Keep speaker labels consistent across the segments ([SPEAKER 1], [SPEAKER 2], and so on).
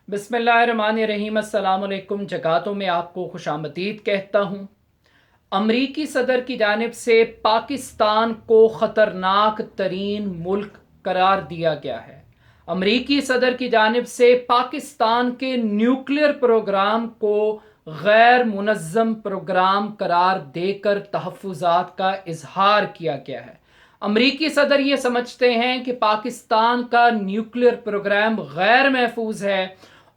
[SPEAKER 1] بسم اللہ الرحمن الرحیم۔ السلام علیکم۔ جگاتوں میں آپ کو خوش آمدید کہتا ہوں۔ امریکی صدر کی جانب سے پاکستان کو خطرناک ترین ملک قرار دیا گیا ہے۔ امریکی صدر کی جانب سے پاکستان کے نیوکلیئر پروگرام کو غیر منظم پروگرام قرار دے کر تحفظات کا اظہار کیا گیا ہے۔ امریکی صدر یہ سمجھتے ہیں کہ پاکستان کا نیوکلیئر پروگرام غیر محفوظ ہے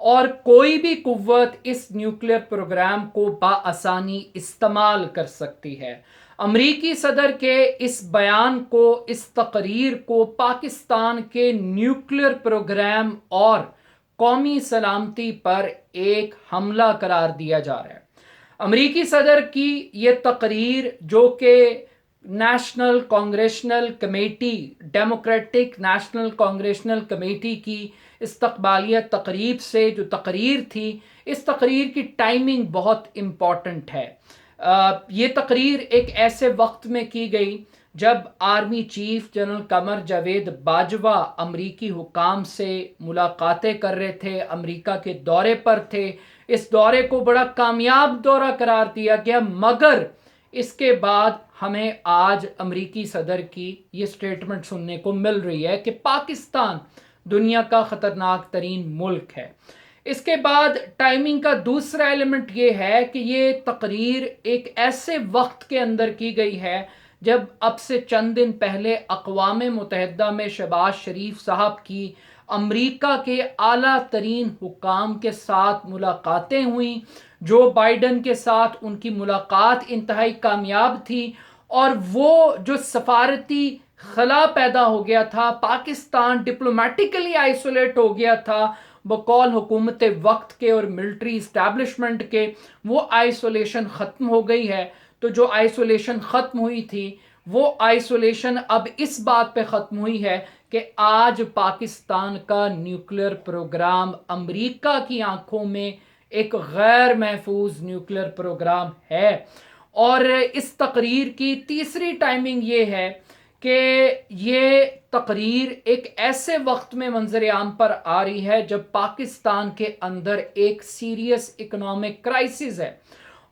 [SPEAKER 1] اور کوئی بھی قوت اس نیوکلیئر پروگرام کو بآسانی استعمال کر سکتی ہے۔ امریکی صدر کے اس بیان کو، اس تقریر کو پاکستان کے نیوکلیئر پروگرام اور قومی سلامتی پر ایک حملہ قرار دیا جا رہا ہے۔ امریکی صدر کی یہ تقریر، جو کہ national congressional committee, democratic national congressional committee کی استقبالیہ تقریب سے جو تقریر تھی، اس تقریر کی ٹائمنگ بہت امپورٹنٹ ہے۔ یہ تقریر ایک ایسے وقت میں کی گئی جب army chief general Qamar Javed Bajwa امریکی حکام سے ملاقاتیں کر رہے تھے، امریکہ کے دورے پر تھے۔ اس دورے کو بڑا کامیاب دورہ قرار دیا گیا، مگر اس کے بعد ہمیں آج امریکی صدر کی یہ سٹیٹمنٹ سننے کو مل رہی ہے کہ پاکستان دنیا کا خطرناک ترین ملک ہے۔ اس کے بعد ٹائمنگ کا دوسرا ایلیمنٹ یہ ہے کہ یہ تقریر ایک ایسے وقت کے اندر کی گئی ہے جب اب سے چند دن پہلے اقوام متحدہ میں شہباز شریف صاحب کی امریکہ کے اعلیٰ ترین حکام کے ساتھ ملاقاتیں ہوئیں۔ جو بائیڈن کے ساتھ ان کی ملاقات انتہائی کامیاب تھی، اور وہ جو سفارتی خلا پیدا ہو گیا تھا، پاکستان ڈپلومیٹیکلی آئسولیٹ ہو گیا تھا بقول حکومت وقت کے اور ملٹری اسٹیبلشمنٹ کے، وہ آئسولیشن ختم ہو گئی ہے۔ تو جو آئسولیشن ختم ہوئی تھی، وہ آئسولیشن اب اس بات پہ ختم ہوئی ہے کہ آج پاکستان کا نیوکلیئر پروگرام امریکہ کی آنکھوں میں ایک غیر محفوظ نیوکلیئر پروگرام ہے۔ اور اس تقریر کی تیسری ٹائمنگ یہ ہے کہ یہ تقریر ایک ایسے وقت میں منظر عام پر آ رہی ہے جب پاکستان کے اندر ایک سیریس اکنامک کرائسس ہے،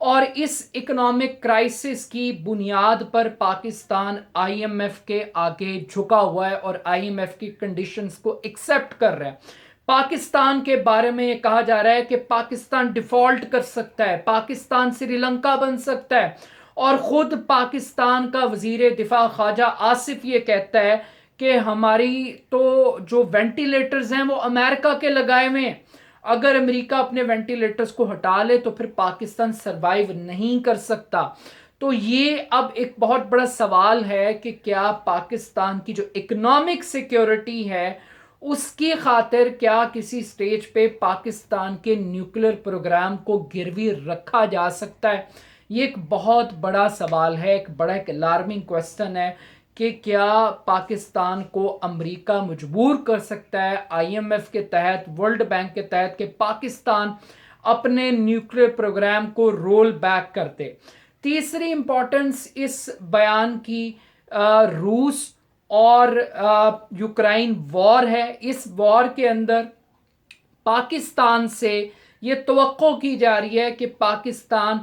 [SPEAKER 1] اور اس اکنامک کرائسس کی بنیاد پر پاکستان آئی ایم ایف کے آگے جھکا ہوا ہے اور آئی ایم ایف کی کنڈیشنز کو ایکسیپٹ کر رہا ہے۔ پاکستان کے بارے میں یہ کہا جا رہا ہے کہ پاکستان ڈیفالٹ کر سکتا ہے، پاکستان سری لنکا بن سکتا ہے، اور خود پاکستان کا وزیر دفاع خواجہ آصف یہ کہتا ہے کہ ہماری تو جو وینٹیلیٹرز ہیں وہ امریکہ کے لگائے ہوئے ہیں، اگر امریکہ اپنے وینٹیلیٹرز کو ہٹا لے تو پھر پاکستان سروائیو نہیں کر سکتا۔ تو یہ اب ایک بہت بڑا سوال ہے کہ کیا پاکستان کی جو اکنامک سیکیورٹی ہے، اس کی خاطر کیا کسی سٹیج پہ پاکستان کے نیوکلیئر پروگرام کو گروی رکھا جا سکتا ہے؟ یہ ایک بہت بڑا سوال ہے، ایک بڑا ایک الارمنگ کویسچن ہے کہ کیا پاکستان کو امریکہ مجبور کر سکتا ہے آئی ایم ایف کے تحت، ورلڈ بینک کے تحت، کہ پاکستان اپنے نیوکلیئر پروگرام کو رول بیک کرتے۔ تیسری امپورٹنس اس بیان کی روس اور یوکرائن وار ہے۔ اس وار کے اندر پاکستان سے یہ توقع کی جا رہی ہے کہ پاکستان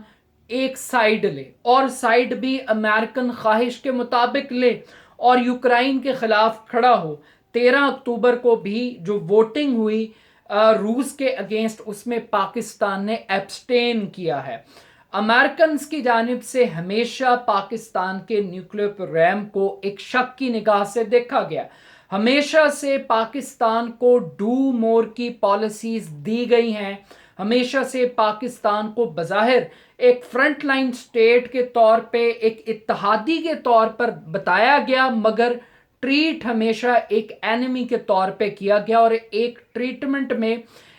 [SPEAKER 1] ایک سائیڈ لے، اور سائیڈ بھی امریکن خواہش کے مطابق لے اور یوکرائن کے خلاف کھڑا ہو۔ 13 اکتوبر کو بھی جو ووٹنگ ہوئی روس کے اگینسٹ، اس میں پاکستان نے ایبسٹین کیا ہے۔ امریکنز کی جانب سے ہمیشہ پاکستان کے نیوکلیئر پروگرام کو ایک شک کی نگاہ سے دیکھا گیا۔ ہمیشہ سے پاکستان کو ڈو مور کی پالیسیز دی گئی ہیں، ہمیشہ سے پاکستان کو بظاہر ایک فرنٹ لائن سٹیٹ کے طور پہ، ایک اتحادی کے طور پر بتایا گیا، مگر ٹریٹ ہمیشہ ایک اینمی کے طور پہ کیا گیا، اور ایک ٹریٹمنٹ میں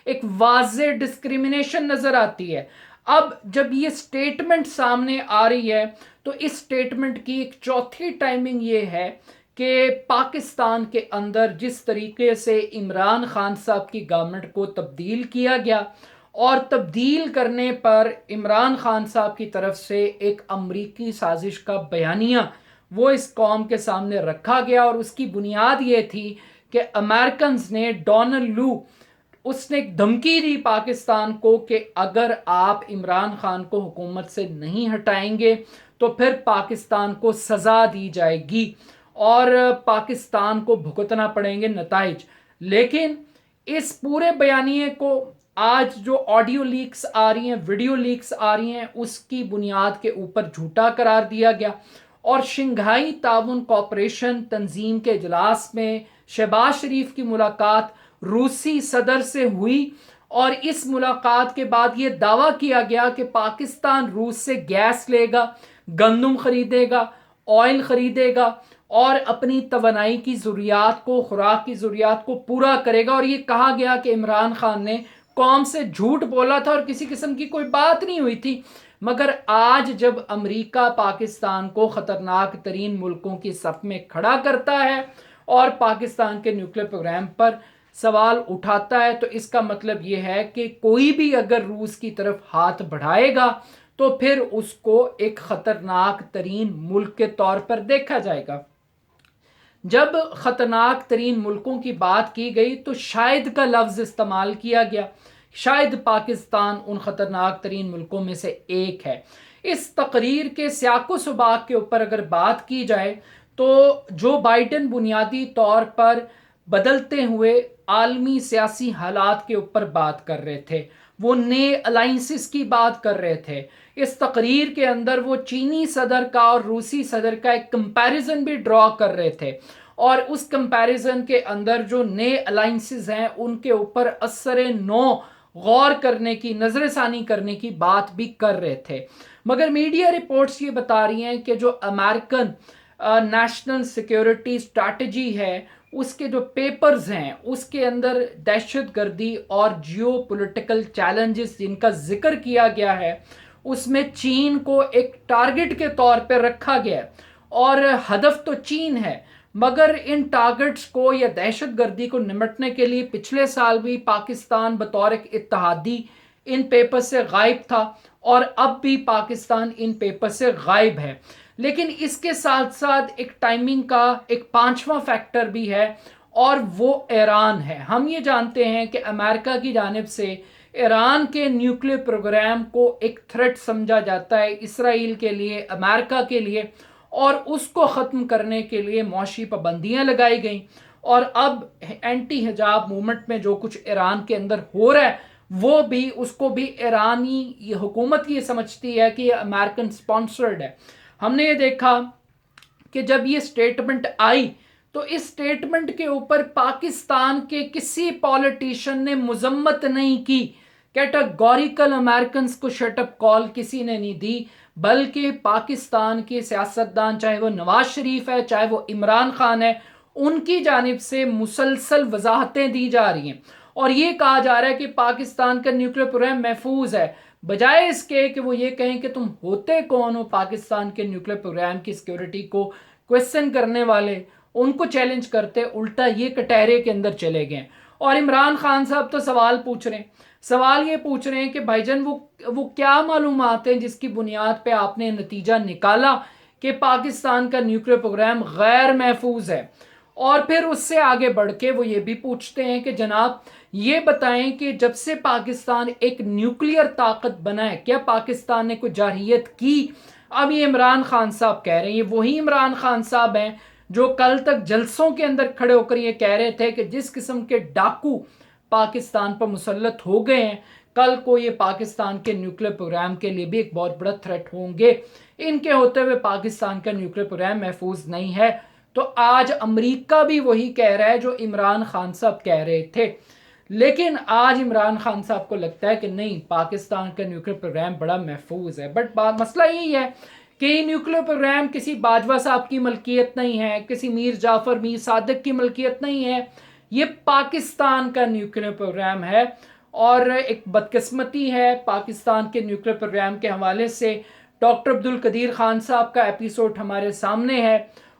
[SPEAKER 1] ایک واضح ڈسکریمنیشن نظر آتی ہے۔ اب جب یہ سٹیٹمنٹ سامنے آ رہی ہے تو اس سٹیٹمنٹ کی ایک چوتھی ٹائمنگ یہ ہے کہ پاکستان کے اندر جس طریقے سے عمران خان صاحب کی گورنمنٹ کو تبدیل کیا گیا، اور تبدیل کرنے پر عمران خان صاحب کی طرف سے ایک امریکی سازش کا بیانیہ وہ اس قوم کے سامنے رکھا گیا، اور اس کی بنیاد یہ تھی کہ امریکنز نے ڈونلڈ لو اس نے ایک دھمکی دی پاکستان کو کہ اگر آپ عمران خان کو حکومت سے نہیں ہٹائیں گے تو پھر پاکستان کو سزا دی جائے گی اور پاکستان کو بھگتنا پڑیں گے نتائج. لیکن اس پورے بیانیے کو آج جو آڈیو لیکس آ رہی ہیں، ویڈیو لیکس آ رہی ہیں، اس کی بنیاد کے اوپر جھوٹا قرار دیا گیا. اور شنگھائی تعاون کوآپریشن تنظیم کے اجلاس میں شہباز شریف کی ملاقات روسی صدر سے ہوئی اور اس ملاقات کے بعد یہ دعویٰ کیا گیا کہ پاکستان روس سے گیس لے گا، گندم خریدے گا، آئل خریدے گا اور اپنی توانائی کی ضروریات کو، خوراک کی ضروریات کو پورا کرے گا. اور یہ کہا گیا کہ عمران خان نے قوم سے جھوٹ بولا تھا اور کسی قسم کی کوئی بات نہیں ہوئی تھی. مگر آج جب امریکہ پاکستان کو خطرناک ترین ملکوں کی صف میں کھڑا کرتا ہے اور پاکستان کے نیوکلیر پروگرام پر سوال اٹھاتا ہے، تو اس کا مطلب یہ ہے کہ کوئی بھی اگر روس کی طرف ہاتھ بڑھائے گا تو پھر اس کو ایک خطرناک ترین ملک کے طور پر دیکھا جائے گا. جب خطرناک ترین ملکوں کی بات کی گئی تو شاید کا لفظ استعمال کیا گیا. شاید پاکستان ان خطرناک ترین ملکوں میں سے ایک ہے. اس تقریر کے سیاق و سباق کے اوپر اگر بات کی جائے تو جو بائیڈن بنیادی طور پر بدلتے ہوئے عالمی سیاسی حالات کے اوپر بات کر رہے تھے، وہ نئے الائنسز کی بات کر رہے تھے. اس تقریر کے اندر وہ چینی صدر کا اور روسی صدر کا ایک کمپیریزن بھی ڈرا کر رہے تھے اور اس کمپیریزن کے اندر جو نئے الائنسز ہیں ان کے اوپر اثر نو غور کرنے کی، نظر ثانی کرنے کی بات بھی کر رہے تھے. مگر میڈیا رپورٹس یہ بتا رہی ہیں کہ جو امریکن نیشنل سیکیورٹی اسٹریٹجی ہے، اس کے جو پیپرز ہیں اس کے اندر دہشت گردی اور جیو پولیٹیکل چیلنجز جن کا ذکر کیا گیا ہے اس میں چین کو ایک ٹارگٹ کے طور پہ رکھا گیا ہے. اور ہدف تو چین ہے، مگر ان ٹارگٹس کو یا دہشت گردی کو نمٹنے کے لیے پچھلے سال بھی پاکستان بطور ایک اتحادی ان پیپر سے غائب تھا اور اب بھی پاکستان ان پیپر سے غائب ہے. لیکن اس کے ساتھ ساتھ ایک ٹائمنگ کا ایک پانچواں فیکٹر بھی ہے اور وہ ایران ہے. ہم یہ جانتے ہیں کہ امریکہ کی جانب سے ایران کے نیوکلیر پروگرام کو ایک تھریٹ سمجھا جاتا ہے اسرائیل کے لیے، امریکہ کے لیے، اور اس کو ختم کرنے کے لیے معاشی پابندیاں لگائی گئیں. اور اب اینٹی حجاب موومنٹ میں جو کچھ ایران کے اندر ہو رہا ہے وہ بھی اس کو بھی ایرانی یہ حکومت یہ سمجھتی ہے کہ یہ امریکن سپانسرڈ ہے. ہم نے یہ دیکھا کہ جب یہ سٹیٹمنٹ آئی تو اس سٹیٹمنٹ کے اوپر پاکستان کے کسی پولیٹیشن نے مذمت نہیں کی. کیٹاگوریکل امریکنز کو شٹ اپ کال کسی نے نہیں دی، بلکہ پاکستان کے سیاستدان، چاہے وہ نواز شریف ہے چاہے وہ عمران خان ہے، ان کی جانب سے مسلسل وضاحتیں دی جا رہی ہیں اور یہ کہا جا رہا ہے کہ پاکستان کا نیوکلیر پروگرام محفوظ ہے، بجائے اس کے کہ وہ یہ کہیں کہ تم ہوتے کون ہو پاکستان کے نیوکلیر پروگرام کی سیکیورٹی کو کویسچن کرنے والے. ان کو چیلنج کرتے الٹا یہ کٹہرے کے اندر چلے گئے. اور عمران خان صاحب تو سوال پوچھ رہے ہیں، سوال یہ پوچھ رہے ہیں کہ بھائی جان وہ کیا معلومات ہیں جس کی بنیاد پہ آپ نے نتیجہ نکالا کہ پاکستان کا نیوکلیر پروگرام غیر محفوظ ہے. اور پھر اس سے آگے بڑھ کے وہ یہ بھی پوچھتے ہیں کہ جناب یہ بتائیں کہ جب سے پاکستان ایک نیوکلیئر طاقت بنا ہے کیا پاکستان نے کوئی جارحیت کی؟ اب یہ عمران خان صاحب کہہ رہے ہیں، یہ وہی عمران خان صاحب ہیں جو کل تک جلسوں کے اندر کھڑے ہو کر یہ کہہ رہے تھے کہ جس قسم کے ڈاکو پاکستان پر مسلط ہو گئے ہیں کل کو یہ پاکستان کے نیوکلیر پروگرام کے لیے بھی ایک بہت بڑا تھریٹ ہوں گے. ان کے ہوتے ہوئے پاکستان کا نیوکلیر پروگرام محفوظ نہیں ہے. تو آج امریکہ بھی وہی کہہ رہا ہے جو عمران خان صاحب کہہ رہے تھے. لیکن آج عمران خان صاحب کو لگتا ہے کہ نہیں، پاکستان کا نیوکلیر پروگرام بڑا محفوظ ہے. بٹ مسئلہ یہی ہے کہ یہ نیوکلیر پروگرام کسی باجوہ صاحب کی ملکیت نہیں ہے، کسی میر جعفر میر صادق کی ملکیت نہیں ہے، یہ پاکستان کا نیوکلیر پروگرام ہے. اور ایک بدقسمتی ہے پاکستان کے نیوکلیر پروگرام کے حوالے سے ڈاکٹر عبدالقدیر خان صاحب کا ایپیسوڈ ہمارے سامنے ہے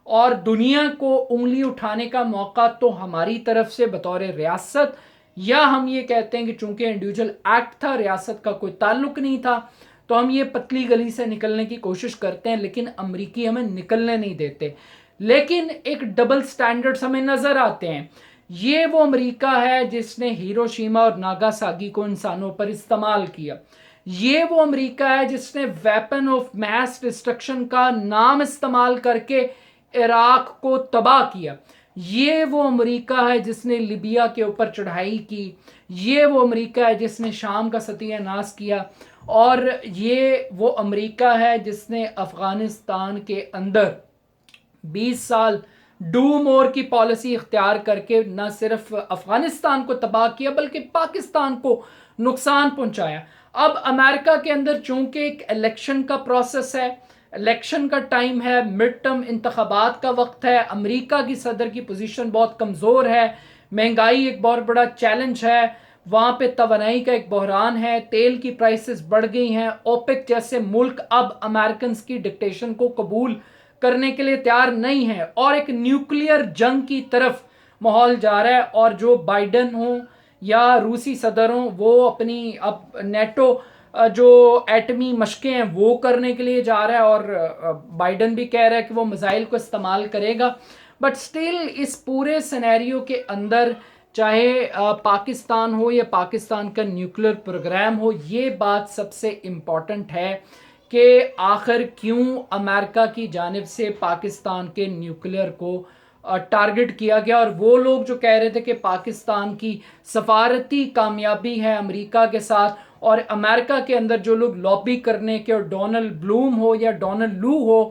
[SPEAKER 1] اور دنیا کو انگلی اٹھانے کا موقع تو ہماری طرف سے بطور ریاست، یا ہم یہ کہتے ہیں کہ چونکہ انڈیویجول ایکٹ تھا، ریاست کا کوئی تعلق نہیں تھا، تو ہم یہ پتلی گلی سے نکلنے کی کوشش کرتے ہیں لیکن امریکی ہمیں نکلنے نہیں دیتے. لیکن ایک ڈبل سٹینڈرڈز ہمیں نظر آتے ہیں یہ وہ امریکہ ہے جس نے ہیروشیما اور ناگاساکی کو انسانوں پر استعمال کیا. یہ وہ امریکہ ہے جس نے ویپن آف میس ڈسٹرکشن کا نام استعمال کر کے عراق کو تباہ کیا. یہ وہ امریکہ ہے جس نے لیبیا کے اوپر چڑھائی کی. یہ وہ امریکہ ہے جس نے شام کا ستیہ ناش کیا. اور یہ وہ امریکہ ہے جس نے افغانستان کے اندر 20 سال ڈو مور کی پالیسی اختیار کر کے نہ صرف افغانستان کو تباہ کیا بلکہ پاکستان کو نقصان پہنچایا. اب امریکہ کے اندر چونکہ ایک الیکشن کا پروسیس ہے، الیکشن کا ٹائم ہے، مڈ ٹرم انتخابات کا وقت ہے، امریکہ کی صدر کی پوزیشن بہت کمزور ہے، مہنگائی ایک بہت بڑا چیلنج ہے، وہاں پہ توانائی کا ایک بحران ہے، تیل کی پرائسز بڑھ گئی ہیں، اوپیک جیسے ملک اب امریکنز کی ڈکٹیشن کو قبول کرنے کے لیے تیار نہیں ہے اور ایک نیوکلیئر جنگ کی طرف ماحول جا رہا ہے. اور جو بائیڈن ہوں یا روسی صدر ہوں وہ اپنی اب نیٹو جو ایٹمی مشقیں ہیں وہ کرنے کے لیے جا رہا ہے، اور بائیڈن بھی کہہ رہا ہے کہ وہ میزائل کو استعمال کرے گا. بٹ سٹل اس پورے سینیریو کے اندر چاہے پاکستان ہو یا پاکستان کا نیوکلیئر پروگرام ہو، یہ بات سب سے امپورٹنٹ ہے کہ آخر کیوں امریکہ کی جانب سے پاکستان کے نیوکلیئر کو ٹارگٹ کیا گیا. اور وہ لوگ جو کہہ رہے تھے کہ پاکستان کی سفارتی کامیابی ہے امریکہ کے ساتھ، اور امریکہ کے اندر جو لوگ لابی کرنے کے، اور ڈونلڈ بلوم ہو یا ڈونلڈ لو ہو،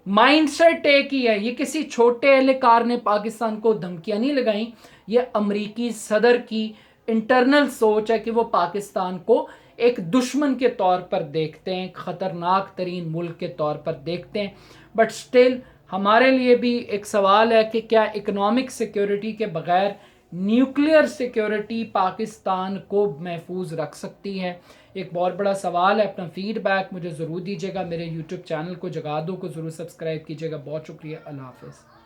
[SPEAKER 1] مائنڈ سیٹ ایک ہی ہے. یہ کسی چھوٹے اہلکار نے پاکستان کو دھمکیاں نہیں لگائیں، یہ امریکی صدر کی انٹرنل سوچ ہے کہ وہ پاکستان کو ایک دشمن کے طور پر دیکھتے ہیں، خطرناک ترین ملک کے طور پر دیکھتے ہیں. بٹ سٹل ہمارے لیے بھی ایک سوال ہے کہ کیا اکنامک سیکیورٹی کے بغیر نیوکلیئر سیکیورٹی پاکستان کو محفوظ رکھ سکتی ہے؟ ایک بہت بڑا سوال ہے. اپنا فیڈ بیک مجھے ضرور دیجیے گا. میرے یوٹیوب چینل کو جگادو کو ضرور سبسکرائب کیجیے گا. بہت شکریہ. اللہ حافظ.